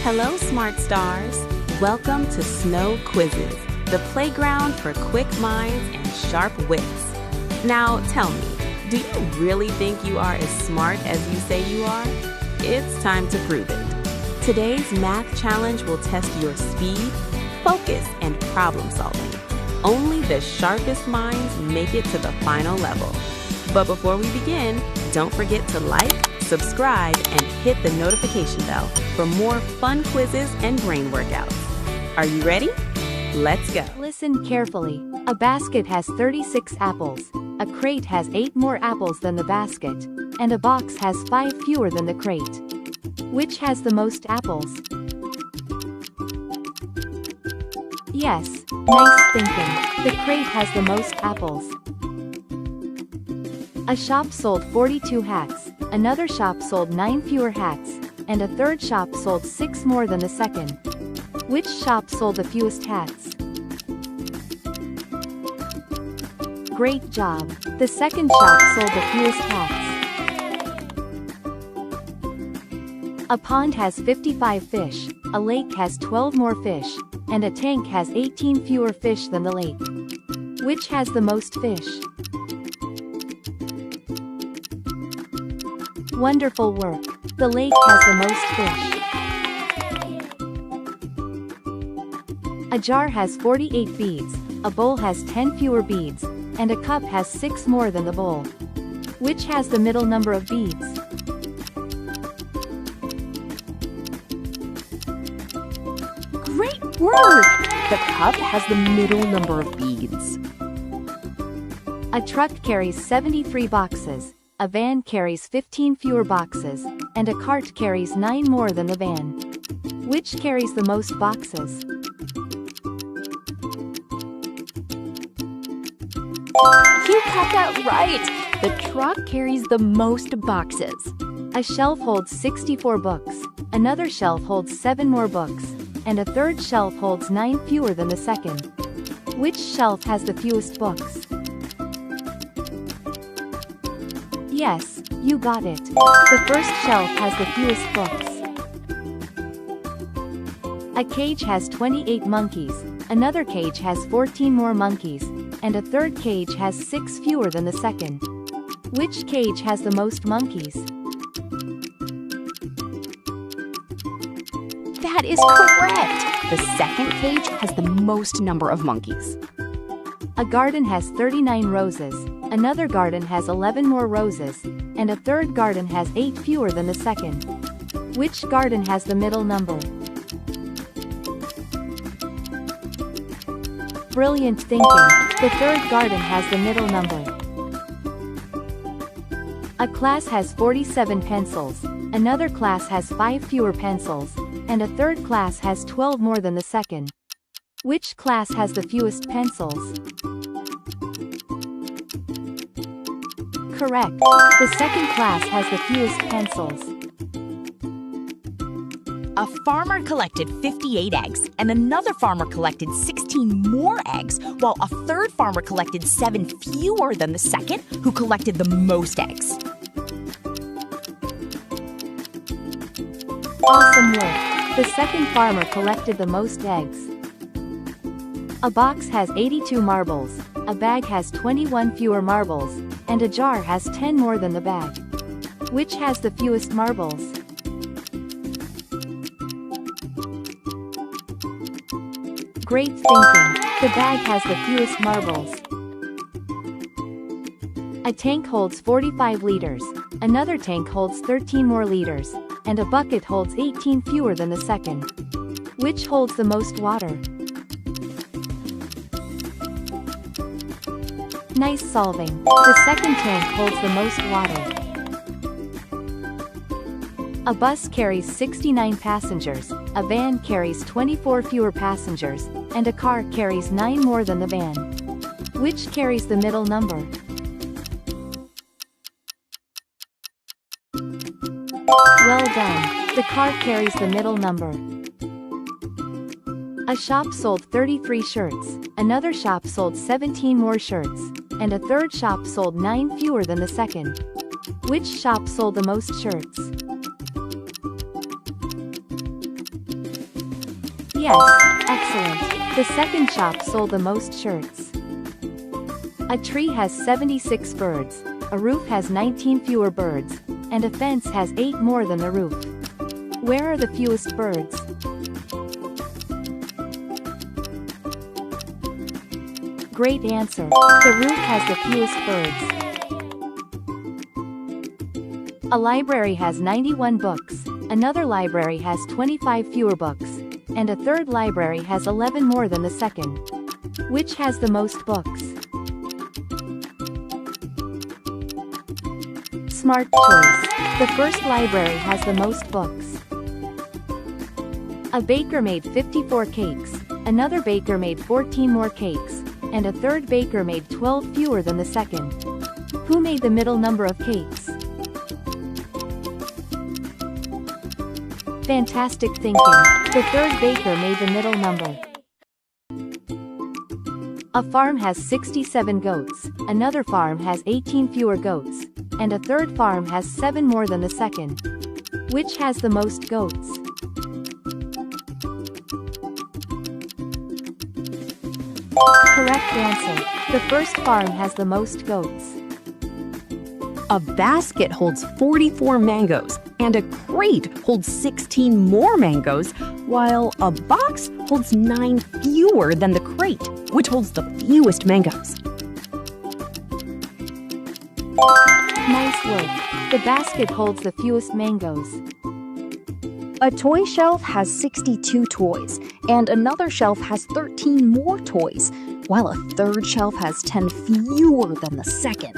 Hello, Smart Stars! Welcome to SnowQuizzes, the playground for quick minds and sharp wits. Now, tell me, do you really think you are as smart as you say you are? It's time to prove it. Today's math challenge will test your speed, focus, and problem solving. Only the sharpest minds make it to the final level. But before we begin, don't forget to like, subscribe, and hit the notification bell for more fun quizzes and brain workouts. Are you ready? Let's go. Listen carefully. A basket has 36 apples. A crate has 8 more apples than the basket. And a box has 5 fewer than the crate. Which has the most apples? Yes, nice thinking. The crate has the most apples. A shop sold 42 hats, another shop sold 9 fewer hats, and a third shop sold 6 more than the second. Which shop sold the fewest hats? Great job! The second shop sold the fewest hats. A pond has 55 fish, a lake has 12 more fish, and a tank has 18 fewer fish than the lake. Which has the most fish? Wonderful work! The lake has the most fish. A jar has 48 beads, a bowl has 10 fewer beads, and a cup has 6 more than the bowl. Which has the middle number of beads? Great work! The cup has the middle number of beads. A truck carries 73 boxes, a van carries 15 fewer boxes, and a cart carries 9 more than the van. Which carries the most boxes? You got that right! The truck carries the most boxes. A shelf holds 64 books, another shelf holds 7 more books, and a third shelf holds 9 fewer than the second. Which shelf has the fewest books? Yes, you got it. The first shelf has the fewest books. A cage has 28 monkeys, another cage has 14 more monkeys, and a third cage has 6 fewer than the second. Which cage has the most monkeys? That is correct! The second cage has the most number of monkeys. A garden has 39 roses, another garden has 11 more roses, and a third garden has 8 fewer than the second. Which garden has the middle number? Brilliant thinking! The third garden has the middle number. A class has 47 pencils, another class has 5 fewer pencils, and a third class has 12 more than the second. Which class has the fewest pencils? Correct. The second class has the fewest pencils. A farmer collected 58 eggs, and another farmer collected 16 more eggs, while a third farmer collected 7 fewer than the second, who collected the most eggs. Awesome work! The second farmer collected the most eggs. A box has 82 marbles, a bag has 21 fewer marbles, and a jar has 10 more than the bag. Which has the fewest marbles? Great thinking! The bag has the fewest marbles. A tank holds 45 liters, another tank holds 13 more liters, and a bucket holds 18 fewer than the second. Which holds the most water? Nice solving! The second tank holds the most water. A bus carries 69 passengers, a van carries 24 fewer passengers, and a car carries 9 more than the van. Which carries the middle number? Well done! The car carries the middle number. A shop sold 33 shirts, another shop sold 17 more shirts, and a third shop sold 9 fewer than the second. Which shop sold the most shirts? Yes, excellent. The second shop sold the most shirts. A tree has 76 birds, a roof has 19 fewer birds, and a fence has 8 more than the roof. Where are the fewest birds? Great answer. The roof has the fewest birds. A library has 91 books, another library has 25 fewer books, and a third library has 11 more than the second. Which has the most books? Smart choice. The first library has the most books. A baker made 54 cakes, another baker made 14 more cakes, and a third baker made 12 fewer than the second. Who made the middle number of cakes? Fantastic thinking. The third baker made the middle number. A farm has 67 goats, another farm has 18 fewer goats, and a third farm has 7 more than the second. Which has the most goats? Correct answer. The first farm has the most goats. A basket holds 44 mangoes, and a crate holds 16 more mangoes, while a box holds 9 fewer than the crate, which holds the fewest mangoes. Nice work. The basket holds the fewest mangoes. A toy shelf has 62 toys, and another shelf has 13 more toys, while a third shelf has 10 fewer than the second.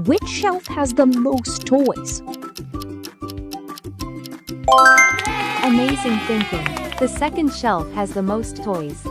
Which shelf has the most toys? Amazing thinking. The second shelf has the most toys.